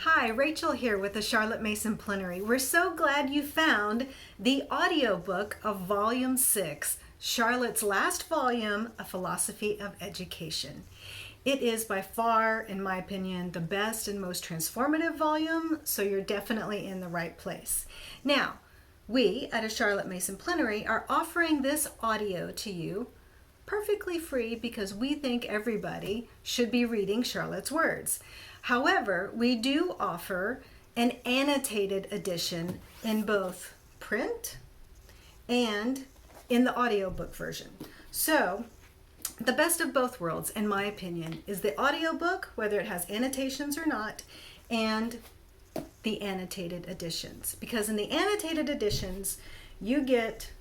Hi, Rachel here with the Charlotte Mason Plenary. We're so glad you found the audiobook of Volume 6, Charlotte's last volume, A Philosophy of Education. It is by far, in my opinion, the best and most transformative volume, so you're definitely in the right place. Now, we at A Charlotte Mason Plenary are offering this audio to you perfectly free because we think everybody should be reading Charlotte's words. However, we do offer an annotated edition in both print and in the audiobook version. So, the best of both worlds, in my opinion, is the audiobook, whether it has annotations or not, and the annotated editions. Because in the annotated editions, you get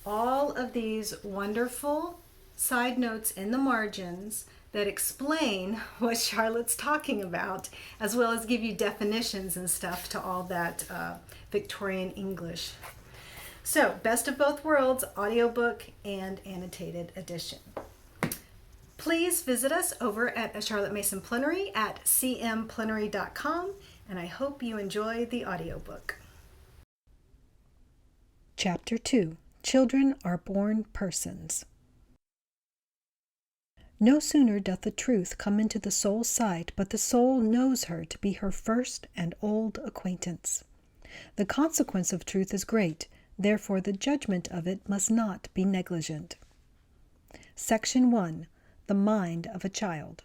all of these wonderful side notes in the margins that explain what Charlotte's talking about, as well as give you definitions and stuff to all that Victorian English. So, best of both worlds, audiobook and annotated edition. Please visit us over at A Charlotte Mason Plenary at cmplenary.com, and I hope you enjoy the audiobook. Chapter 2. Children are born persons. No sooner doth the truth come into the soul's sight, but the soul knows her to be her first and old acquaintance. The consequence of truth is great, therefore the judgment of it must not be negligent. Section 1. The Mind of a Child.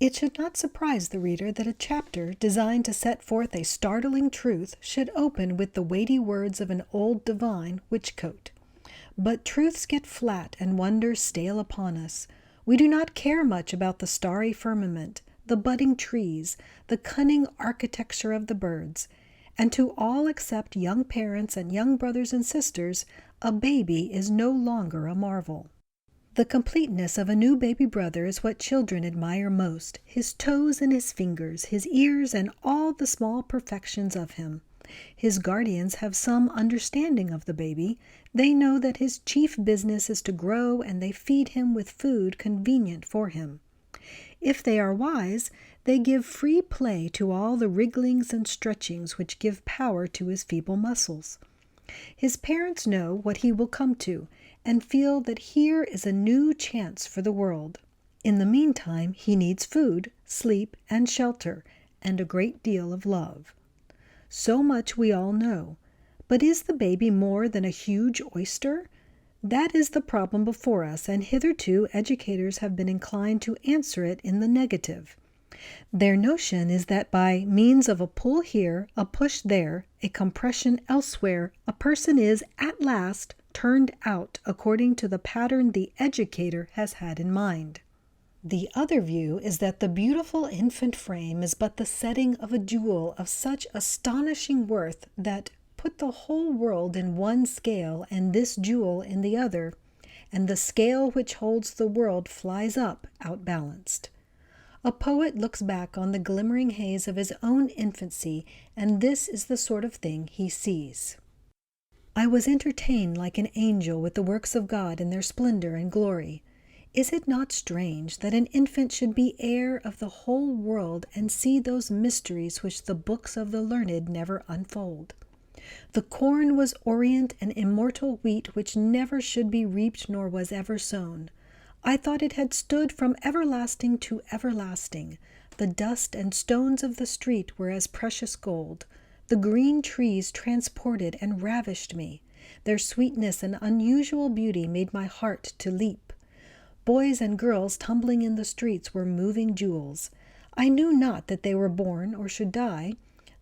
It should not surprise the reader that a chapter designed to set forth a startling truth should open with the weighty words of an old divine witchcoat. But truths get flat and wonders stale upon us. We do not care much about the starry firmament, the budding trees, the cunning architecture of the birds, and to all except young parents and young brothers and sisters, a baby is no longer a marvel. The completeness of a new baby brother is what children admire most, his toes and his fingers, his ears, and all the small perfections of him. His guardians have some understanding of the baby. They know that his chief business is to grow, and they feed him with food convenient for him. If they are wise, they give free play to all the wrigglings and stretchings which give power to his feeble muscles. His parents know what he will come to, and feel that here is a new chance for the world. In the meantime, he needs food, sleep, and shelter, and a great deal of love. So much we all know. But is the baby more than a huge oyster? That is the problem before us, and hitherto educators have been inclined to answer it in the negative. Their notion is that by means of a pull here, a push there, a compression elsewhere, a person is, at last, turned out according to the pattern the educator has had in mind. The other view is that the beautiful infant frame is but the setting of a jewel of such astonishing worth that put the whole world in one scale and this jewel in the other, and the scale which holds the world flies up outbalanced. A poet looks back on the glimmering haze of his own infancy, and this is the sort of thing he sees. I was entertained like an angel with the works of God in their splendor and glory. Is it not strange that an infant should be heir of the whole world and see those mysteries which the books of the learned never unfold? The corn was orient and immortal wheat which never should be reaped nor was ever sown. I thought it had stood from everlasting to everlasting. The dust and stones of the street were as precious gold. The green trees transported and ravished me. Their sweetness and unusual beauty made my heart to leap. Boys and girls tumbling in the streets were moving jewels. I knew not that they were born or should die.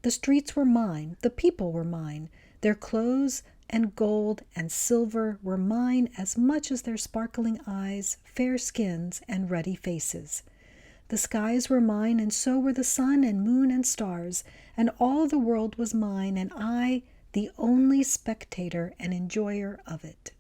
The streets were mine, the people were mine. Their clothes and gold and silver were mine as much as their sparkling eyes, fair skins, and ruddy faces. The skies were mine, and so were the sun and moon and stars, and all the world was mine, and I, the only spectator and enjoyer of it.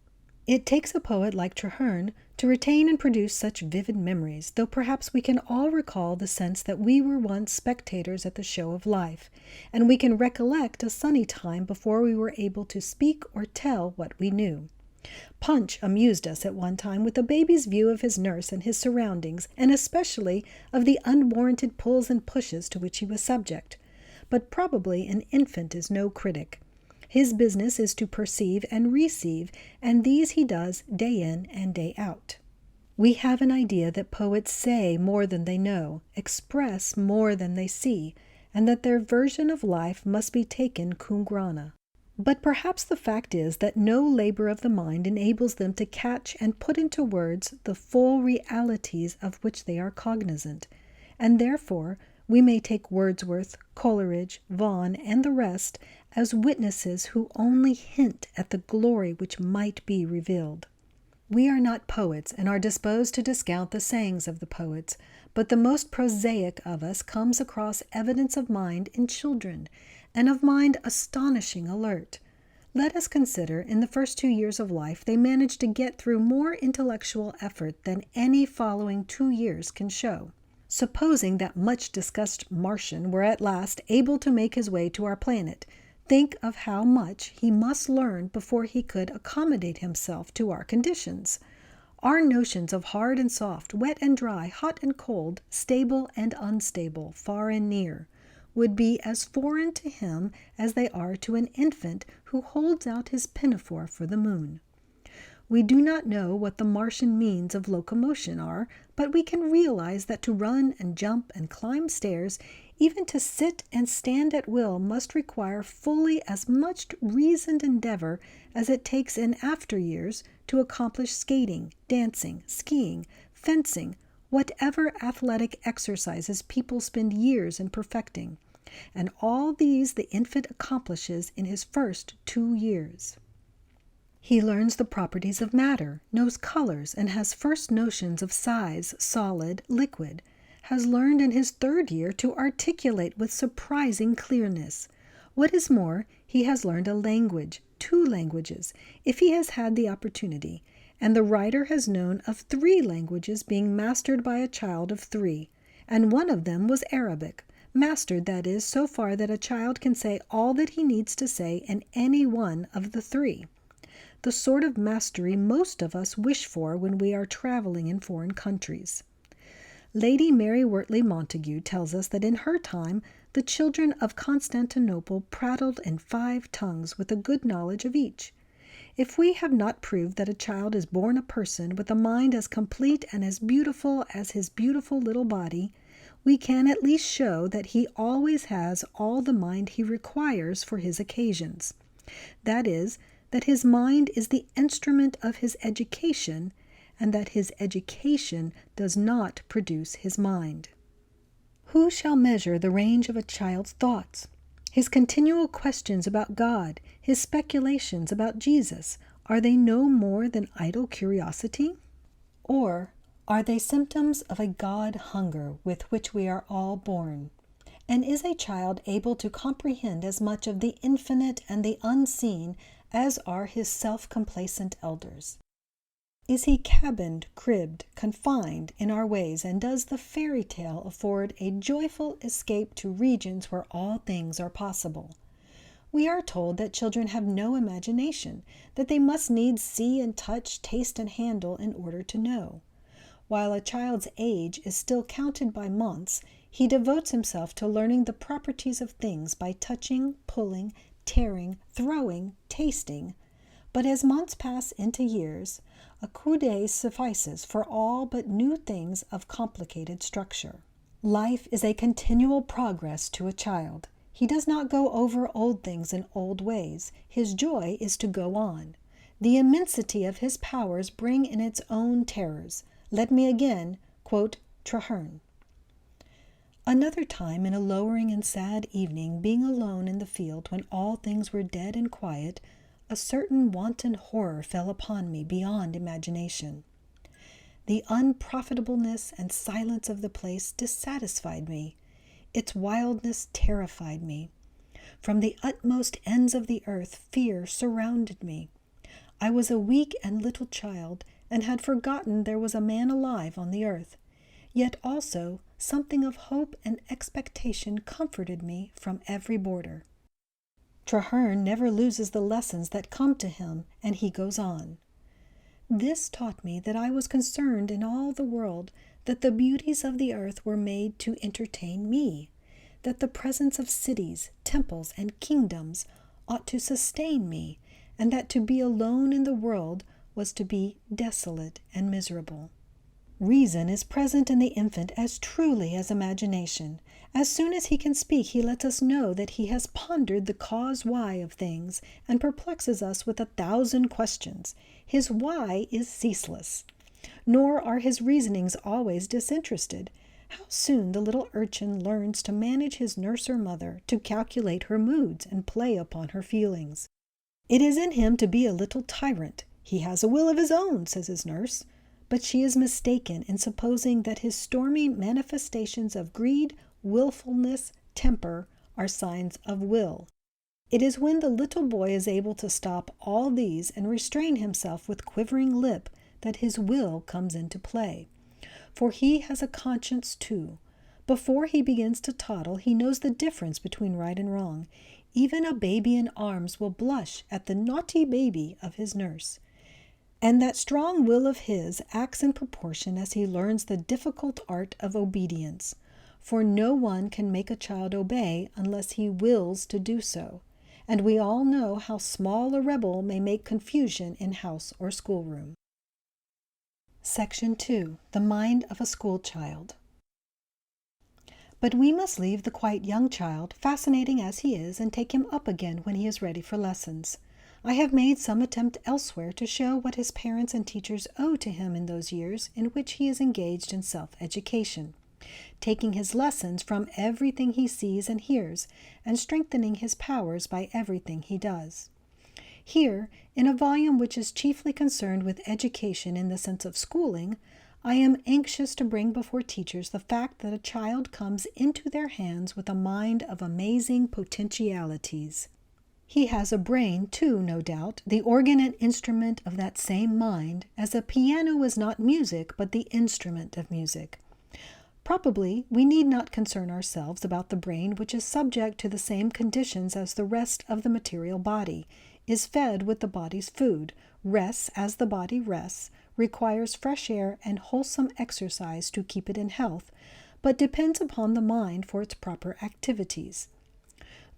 It takes a poet like Traherne to retain and produce such vivid memories, though perhaps we can all recall the sense that we were once spectators at the show of life, and we can recollect a sunny time before we were able to speak or tell what we knew. Punch amused us at one time with a baby's view of his nurse and his surroundings, and especially of the unwarranted pulls and pushes to which he was subject. But probably an infant is no critic. His business is to perceive and receive, and these he does day in and day out. We have an idea that poets say more than they know, express more than they see, and that their version of life must be taken cum grana. But perhaps the fact is that no labor of the mind enables them to catch and put into words the full realities of which they are cognizant, and therefore we may take Wordsworth, Coleridge, Vaughan, and the rest as witnesses who only hint at the glory which might be revealed. We are not poets and are disposed to discount the sayings of the poets, but the most prosaic of us comes across evidence of mind in children, and of mind astonishing alert. Let us consider in the first 2 years of life they manage to get through more intellectual effort than any following 2 years can show. Supposing that much-discussed Martian were at last able to make his way to our planet, think of how much he must learn before he could accommodate himself to our conditions. Our notions of hard and soft, wet and dry, hot and cold, stable and unstable, far and near, would be as foreign to him as they are to an infant who holds out his pinafore for the moon. We do not know what the Martian means of locomotion are, but we can realize that to run and jump and climb stairs, even to sit and stand at will, must require fully as much reasoned endeavor as it takes in after years to accomplish skating, dancing, skiing, fencing, whatever athletic exercises people spend years in perfecting. And all these the infant accomplishes in his first 2 years. He learns the properties of matter, knows colors, and has first notions of size, solid, liquid, has learned in his 3rd year to articulate with surprising clearness. What is more, he has learned a language, 2 languages, if he has had the opportunity, and the writer has known of 3 languages being mastered by a child of 3, and one of them was Arabic, mastered, that is, so far that a child can say all that he needs to say in any one of the 3. The sort of mastery most of us wish for when we are traveling in foreign countries. Lady Mary Wortley Montagu tells us that in her time the children of Constantinople prattled in 5 tongues with a good knowledge of each. If we have not proved that a child is born a person with a mind as complete and as beautiful as his beautiful little body, we can at least show that he always has all the mind he requires for his occasions. That is, that his mind is the instrument of his education, and that his education does not produce his mind. Who shall measure the range of a child's thoughts? His continual questions about God, his speculations about Jesus, are they no more than idle curiosity? Or are they symptoms of a God hunger with which we are all born? And is a child able to comprehend as much of the infinite and the unseen as are his self-complacent elders? Is he cabined, cribbed, confined in our ways, and does the fairy tale afford a joyful escape to regions where all things are possible? We are told that children have no imagination, that they must needs see and touch, taste and handle in order to know. While a child's age is still counted by months, he devotes himself to learning the properties of things by touching, pulling, tearing, throwing, tasting. But as months pass into years, a coup d'œil suffices for all but new things of complicated structure. Life is a continual progress to a child. He does not go over old things in old ways. His joy is to go on. The immensity of his powers bring in its own terrors. Let me again quote Traherne. Another time, in a lowering and sad evening, being alone in the field when all things were dead and quiet, a certain wanton horror fell upon me beyond imagination. The unprofitableness and silence of the place dissatisfied me. Its wildness terrified me. From the utmost ends of the earth, fear surrounded me. I was a weak and little child, and had forgotten there was a man alive on the earth. Yet also something of hope and expectation comforted me from every border. Traherne never loses the lessons that come to him, and he goes on. This taught me that I was concerned in all the world, that the beauties of the earth were made to entertain me, that the presence of cities, temples, and kingdoms ought to sustain me, and that to be alone in the world was to be desolate and miserable. Reason is present in the infant as truly as imagination. As soon as he can speak, he lets us know that he has pondered the cause why of things and perplexes us with 1,000 questions. His why is ceaseless, nor are his reasonings always disinterested. How soon the little urchin learns to manage his nurse or mother, to calculate her moods and play upon her feelings. It is in him to be a little tyrant. He has a will of his own, says his nurse. But she is mistaken in supposing that his stormy manifestations of greed, willfulness, temper are signs of will. It is when the little boy is able to stop all these and restrain himself with quivering lip that his will comes into play. For he has a conscience too. Before he begins to toddle, he knows the difference between right and wrong. Even a baby in arms will blush at the naughty baby of his nurse. And that strong will of his acts in proportion as he learns the difficult art of obedience. For no one can make a child obey unless he wills to do so. And we all know how small a rebel may make confusion in house or schoolroom. Section 2. The Mind of a School Child. But we must leave the quite young child, fascinating as he is, and take him up again when he is ready for lessons. I have made some attempt elsewhere to show what his parents and teachers owe to him in those years in which he is engaged in self-education, taking his lessons from everything he sees and hears, and strengthening his powers by everything he does. Here, in a volume which is chiefly concerned with education in the sense of schooling, I am anxious to bring before teachers the fact that a child comes into their hands with a mind of amazing potentialities. He has a brain, too, no doubt, the organ and instrument of that same mind, as a piano is not music, but the instrument of music. Probably we need not concern ourselves about the brain, which is subject to the same conditions as the rest of the material body, is fed with the body's food, rests as the body rests, requires fresh air and wholesome exercise to keep it in health, but depends upon the mind for its proper activities.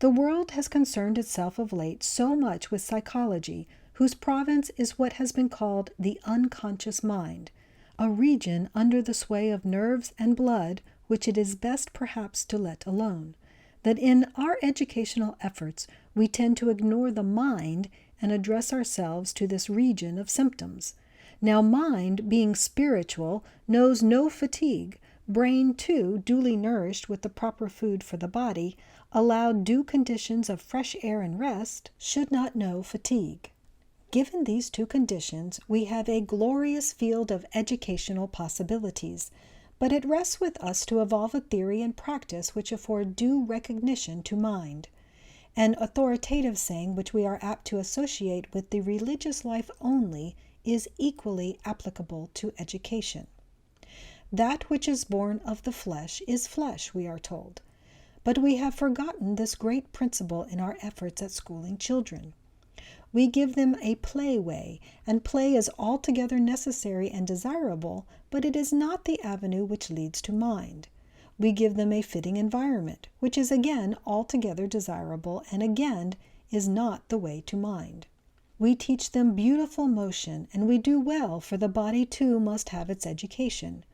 The world has concerned itself of late so much with psychology, whose province is what has been called the unconscious mind, a region under the sway of nerves and blood which it is best perhaps to let alone, that in our educational efforts we tend to ignore the mind and address ourselves to this region of symptoms. Now mind, being spiritual, knows no fatigue. Brain, too, duly nourished with the proper food for the body, allowed due conditions of fresh air and rest, should not know fatigue. Given these two conditions, we have a glorious field of educational possibilities, but it rests with us to evolve a theory and practice which afford due recognition to mind. An authoritative saying which we are apt to associate with the religious life only is equally applicable to education. That which is born of the flesh is flesh, we are told. But we have forgotten this great principle in our efforts at schooling children. We give them a play way, and play is altogether necessary and desirable, but it is not the avenue which leads to mind. We give them a fitting environment, which is again altogether desirable and again is not the way to mind. We teach them beautiful motion, and we do well, for the body too must have its education.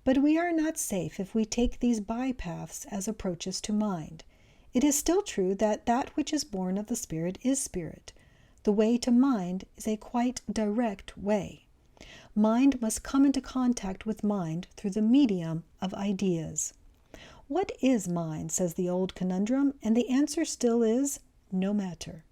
But we are not safe if we take these bypaths as approaches to mind. It is still true that that which is born of the Spirit is spirit. The way to mind is a quite direct way. Mind must come into contact with mind through the medium of ideas. What is mind, says the old conundrum, and the answer still is, no matter.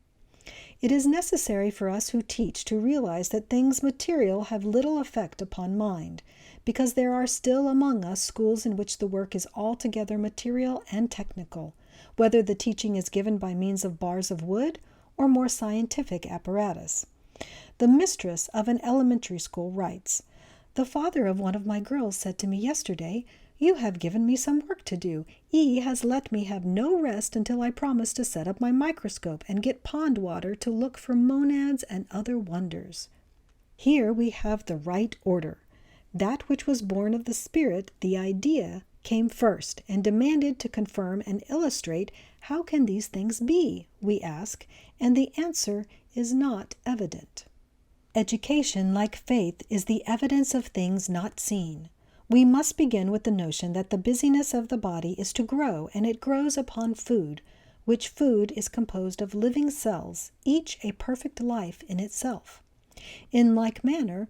It is necessary for us who teach to realize that things material have little effect upon mind, because there are still among us schools in which the work is altogether material and technical, whether the teaching is given by means of bars of wood or more scientific apparatus. The mistress of an elementary school writes, "The father of one of my girls said to me yesterday, 'You have given me some work to do. E. has let me have no rest until I promise to set up my microscope and get pond water to look for monads and other wonders.'" Here we have the right order. That which was born of the Spirit, the idea, came first and demanded to confirm and illustrate how can these things be, we ask, and the answer is not evident. Education, like faith, is the evidence of things not seen. We must begin with the notion that the busyness of the body is to grow, and it grows upon food, which food is composed of living cells, each a perfect life in itself. In like manner,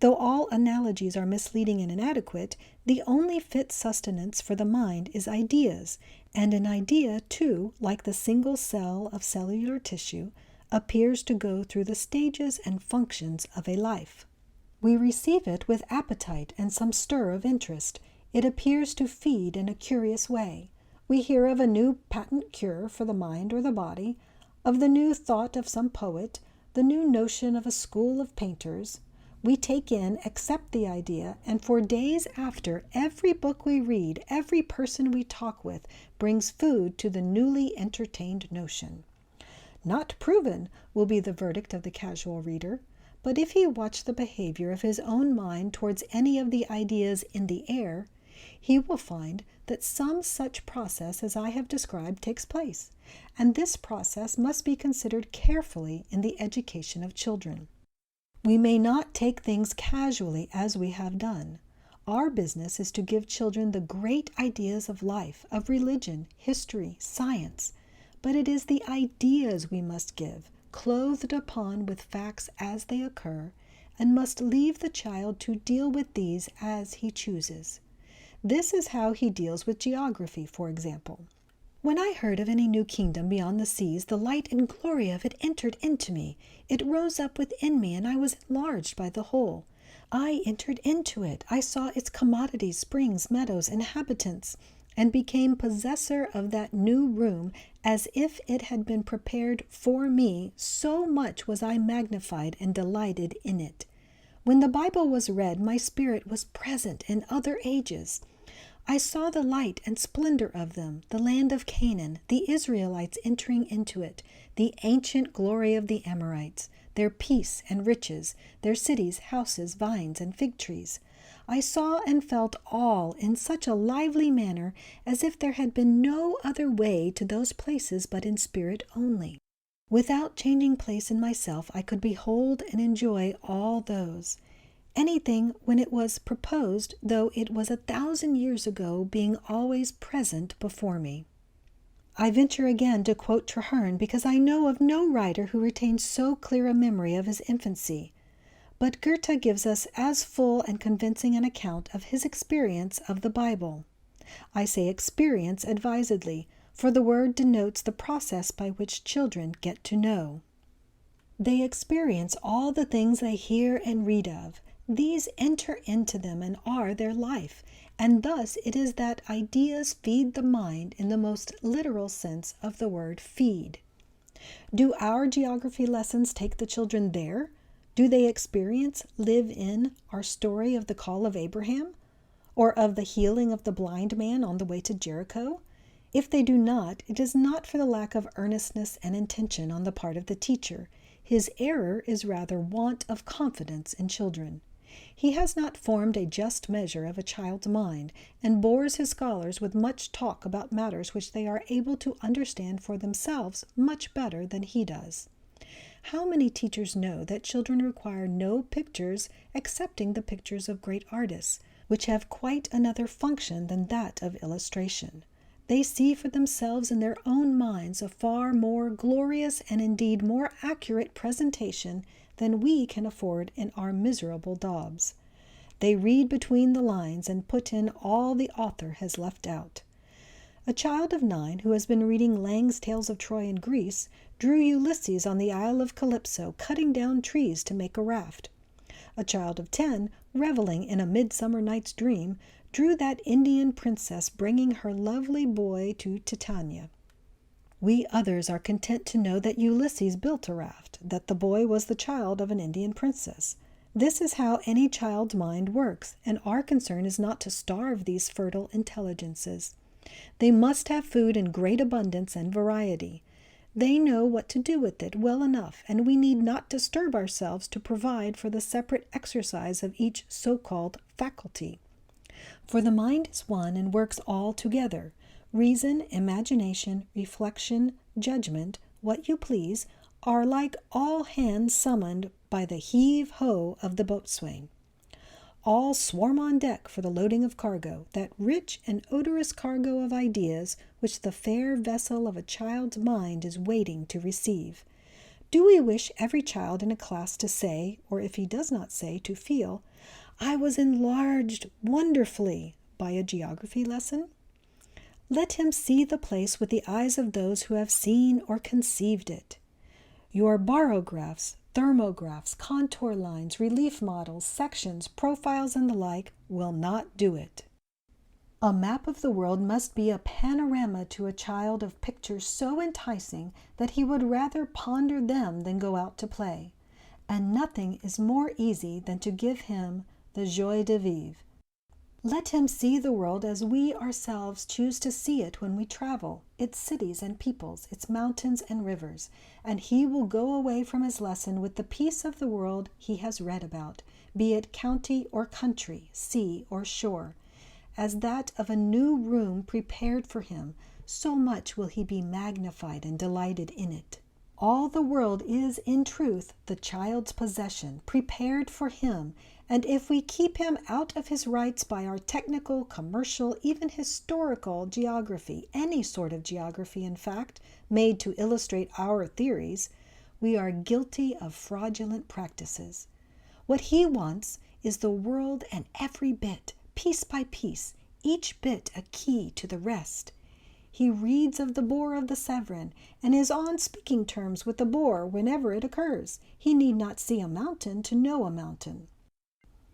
though all analogies are misleading and inadequate, the only fit sustenance for the mind is ideas, and an idea, too, like the single cell of cellular tissue, appears to go through the stages and functions of a life. We receive it with appetite and some stir of interest. It appears to feed in a curious way. We hear of a new patent cure for the mind or the body, of the new thought of some poet, the new notion of a school of painters. We take in, accept the idea, and for days after, every book we read, every person we talk with, brings food to the newly entertained notion. Not proven will be the verdict of the casual reader, but if he watch the behavior of his own mind towards any of the ideas in the air, he will find that some such process as I have described takes place, and this process must be considered carefully in the education of children. We may not take things casually as we have done. Our business is to give children the great ideas of life, of religion, history, science, but it is the ideas we must give, clothed upon with facts as they occur, and must leave the child to deal with these as he chooses. This is how he deals with geography, for example. When I heard of any new kingdom beyond the seas, the light and glory of it entered into me. It rose up within me, and I was enlarged by the whole. I entered into it. I saw its commodities, springs, meadows, inhabitants, and became possessor of that new room as if it had been prepared for me, so much was I magnified and delighted in it. When the Bible was read, my spirit was present in other ages. I saw the light and splendor of them, the land of Canaan, the Israelites entering into it, the ancient glory of the Amorites, their peace and riches, their cities, houses, vines, and fig trees. I saw and felt all in such a lively manner as if there had been no other way to those places but in spirit only. Without changing place in myself, I could behold and enjoy all those. Anything when it was proposed, though it was 1,000 years ago, being always present before me. I venture again to quote Traherne because I know of no writer who retains so clear a memory of his infancy. But Goethe gives us as full and convincing an account of his experience of the Bible. I say experience advisedly, for the word denotes the process by which children get to know. They experience all the things they hear and read of. These enter into them and are their life, and thus it is that ideas feed the mind in the most literal sense of the word feed. Do our geography lessons take the children there? Do they experience, live in, our story of the call of Abraham? Or of the healing of the blind man on the way to Jericho? If they do not, it is not for the lack of earnestness and intention on the part of the teacher. His error is rather want of confidence in children. He has not formed a just measure of a child's mind, and bores his scholars with much talk about matters which they are able to understand for themselves much better than he does. How many teachers know that children require no pictures excepting the pictures of great artists, which have quite another function than that of illustration? They see for themselves in their own minds a far more glorious and indeed more accurate presentation than we can afford in our miserable daubs. They read between the lines and put in all the author has left out. A child of 9 who has been reading Lang's Tales of Troy and Greece drew Ulysses on the Isle of Calypso cutting down trees to make a raft. A child of 10, reveling in A Midsummer Night's Dream, drew that Indian princess bringing her lovely boy to Titania. We others are content to know that Ulysses built a raft, that the boy was the child of an Indian princess. This is how any child's mind works, and our concern is not to starve these fertile intelligences. They must have food in great abundance and variety. They know what to do with it well enough, and we need not disturb ourselves to provide for the separate exercise of each so-called faculty. For the mind is one and works all together. Reason, imagination, reflection, judgment, what you please, are like all hands summoned by the heave-ho of the boatswain. All swarm on deck for the loading of cargo, that rich and odorous cargo of ideas which the fair vessel of a child's mind is waiting to receive. Do we wish every child in a class to say, or if he does not say, to feel, "I was enlarged wonderfully" by a geography lesson? Let him see the place with the eyes of those who have seen or conceived it. Your barographs, thermographs, contour lines, relief models, sections, profiles, and the like will not do it. A map of the world must be a panorama to a child of pictures so enticing that he would rather ponder them than go out to play. And nothing is more easy than to give him the joie de vivre. Let him see the world as we ourselves choose to see it when we travel, its cities and peoples, its mountains and rivers, and he will go away from his lesson with the peace of the world he has read about, be it county or country, sea or shore, as that of a new room prepared for him, so much will he be magnified and delighted in it. All the world is, in truth, the child's possession, prepared for him, and if we keep him out of his rights by our technical, commercial, even historical geography, any sort of geography, in fact, made to illustrate our theories, we are guilty of fraudulent practices. What he wants is the world and every bit, piece by piece, each bit a key to the rest. He reads of the bore of the Severn, and is on speaking terms with the bore whenever it occurs. He need not see a mountain to know a mountain.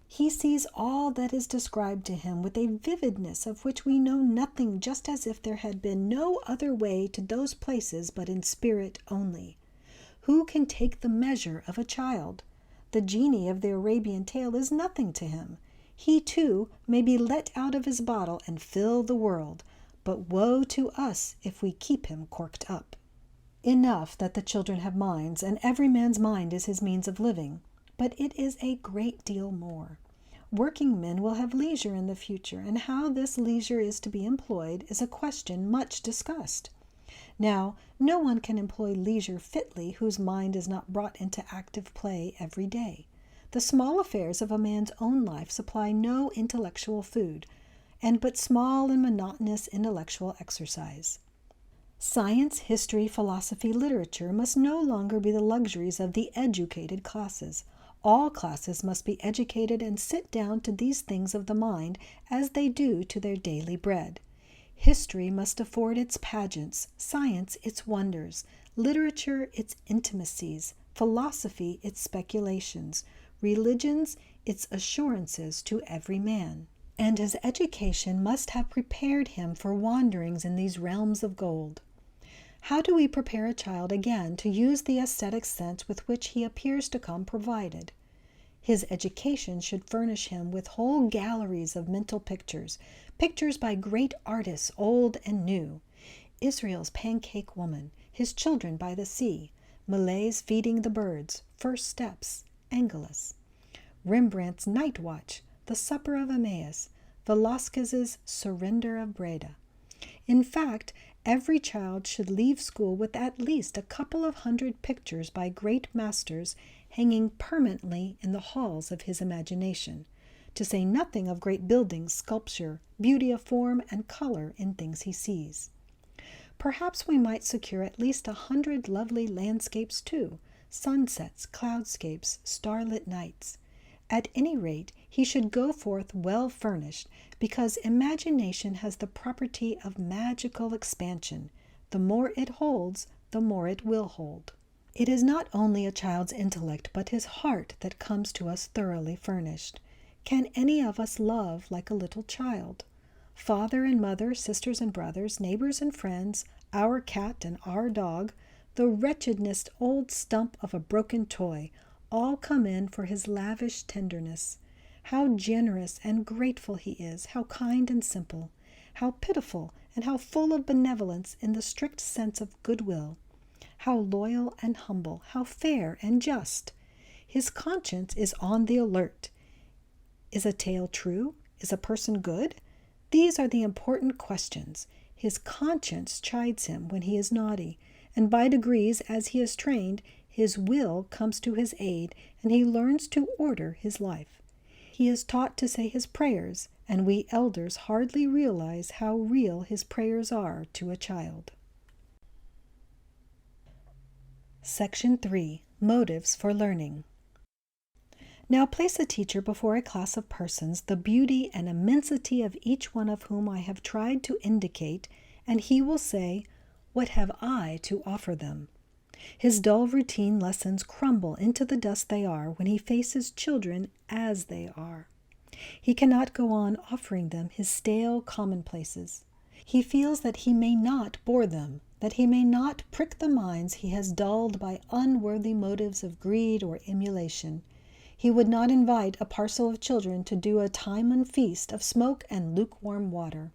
He sees all that is described to him with a vividness of which we know nothing, just as if there had been no other way to those places but in spirit only. Who can take the measure of a child? The genie of the Arabian tale is nothing to him. He, too, may be let out of his bottle and fill the world, but woe to us if we keep him corked up. Enough that the children have minds, and every man's mind is his means of living, but it is a great deal more. Working men will have leisure in the future, and how this leisure is to be employed is a question much discussed. Now, no one can employ leisure fitly whose mind is not brought into active play every day. The small affairs of a man's own life supply no intellectual food, and but small and monotonous intellectual exercise. Science, history, philosophy, literature must no longer be the luxuries of the educated classes. All classes must be educated and sit down to these things of the mind as they do to their daily bread. History must afford its pageants, science its wonders, literature its intimacies, philosophy its speculations, religions its assurances to every man. And his education must have prepared him for wanderings in these realms of gold. How do we prepare a child again to use the aesthetic sense with which he appears to come provided? His education should furnish him with whole galleries of mental pictures, pictures by great artists, old and new. Israel's pancake woman, his children by the sea, Malays feeding the birds, first steps, Angelus. Rembrandt's Night Watch, the Supper of Emmaus, Velázquez's Surrender of Breda. In fact, every child should leave school with at least a couple of hundred pictures by great masters hanging permanently in the halls of his imagination, to say nothing of great buildings, sculpture, beauty of form and color in things he sees. Perhaps we might secure at least 100 lovely landscapes too, sunsets, cloudscapes, starlit nights. At any rate, he should go forth well furnished, because imagination has the property of magical expansion. The more it holds, the more it will hold. It is not only a child's intellect, but his heart that comes to us thoroughly furnished. Can any of us love like a little child? Father and mother, sisters and brothers, neighbors and friends, our cat and our dog, the wretchedest old stump of a broken toy, all come in for his lavish tenderness. How generous and grateful he is, how kind and simple, how pitiful and how full of benevolence in the strict sense of goodwill. how loyal and humble, how fair and just. His conscience is on the alert. Is a tale true? Is a person good? These are the important questions. His conscience chides him when he is naughty, and by degrees, as he is trained, his will comes to his aid, and he learns to order his life. He is taught to say his prayers, and we elders hardly realize how real his prayers are to a child. Section 3. Motives for Learning. Now place a teacher before a class of persons, the beauty and immensity of each one of whom I have tried to indicate, and he will say, "What have I to offer them?" His dull routine lessons crumble into the dust they are when he faces children as they are. He cannot go on offering them his stale commonplaces. He feels that he may not bore them, that he may not prick the minds he has dulled by unworthy motives of greed or emulation. He would not invite a parcel of children to do a Timon feast of smoke and lukewarm water.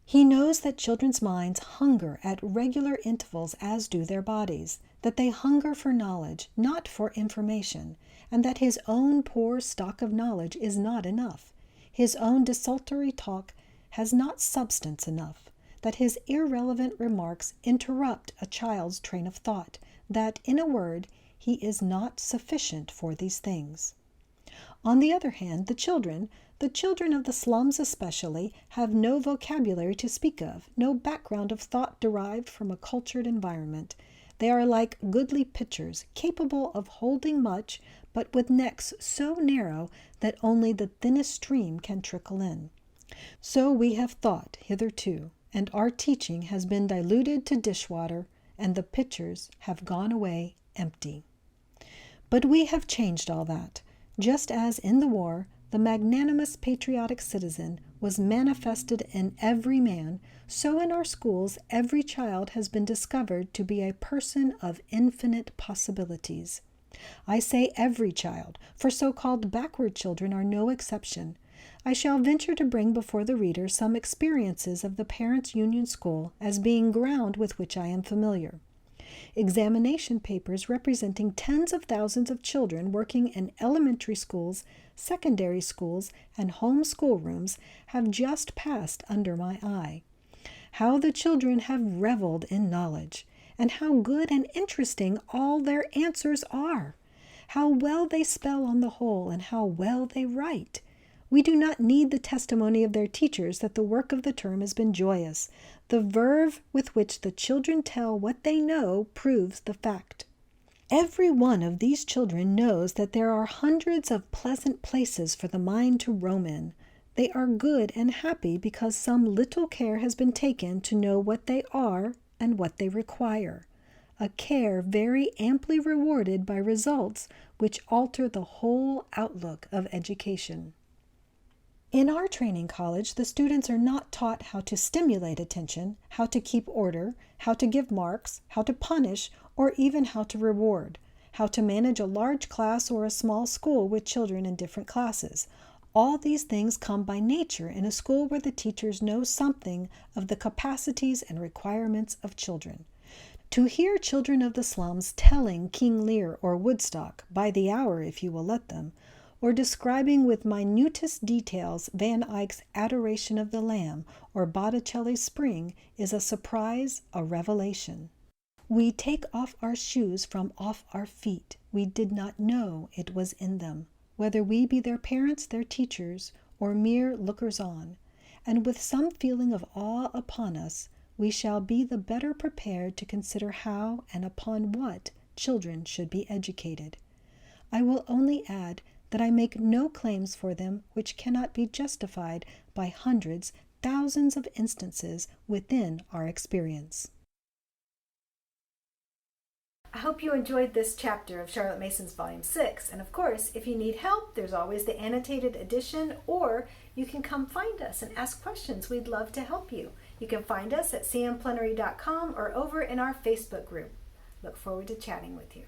He knows that children's minds hunger at regular intervals as do their bodies, that they hunger for knowledge, not for information, and that his own poor stock of knowledge is not enough. His own desultory talk has not substance enough, that his irrelevant remarks interrupt a child's train of thought, that, in a word, he is not sufficient for these things. On the other hand, the children of the slums especially, have no vocabulary to speak of, no background of thought derived from a cultured environment. They are like goodly pitchers, capable of holding much, but with necks so narrow that only the thinnest stream can trickle in. So we have thought hitherto, and our teaching has been diluted to dishwater, and the pitchers have gone away empty. But we have changed all that, just as in the war, the magnanimous patriotic citizen was manifested in every man, so in our schools every child has been discovered to be a person of infinite possibilities. I say every child, for so-called backward children are no exception. I shall venture to bring before the reader some experiences of the Parents' Union School as being ground with which I am familiar. Examination papers representing tens of thousands of children working in elementary schools, secondary schools, and home schoolrooms have just passed under my eye. How the children have reveled in knowledge, and how good and interesting all their answers are! How well they spell on the whole, and how well they write! We do not need the testimony of their teachers that the work of the term has been joyous. The verve with which the children tell what they know proves the fact. Every one of these children knows that there are hundreds of pleasant places for the mind to roam in. They are good and happy because some little care has been taken to know what they are and what they require. A care very amply rewarded by results which alter the whole outlook of education. In our training college, the students are not taught how to stimulate attention, how to keep order, how to give marks, how to punish, or even how to reward, how to manage a large class or a small school with children in different classes. All these things come by nature in a school where the teachers know something of the capacities and requirements of children. To hear children of the slums telling King Lear or Woodstock, by the hour if you will let them, or describing with minutest details Van Eyck's Adoration of the Lamb or Botticelli's Spring is a surprise, a revelation. We take off our shoes from off our feet. We did not know it was in them, whether we be their parents, their teachers, or mere lookers-on. And with some feeling of awe upon us, we shall be the better prepared to consider how and upon what children should be educated. I will only add that I make no claims for them which cannot be justified by hundreds, thousands of instances within our experience. I hope you enjoyed this chapter of Charlotte Mason's Volume 6. And of course, if you need help, there's always the annotated edition, or you can come find us and ask questions. We'd love to help you. You can find us at cmplenary.com or over in our Facebook group. Look forward to chatting with you.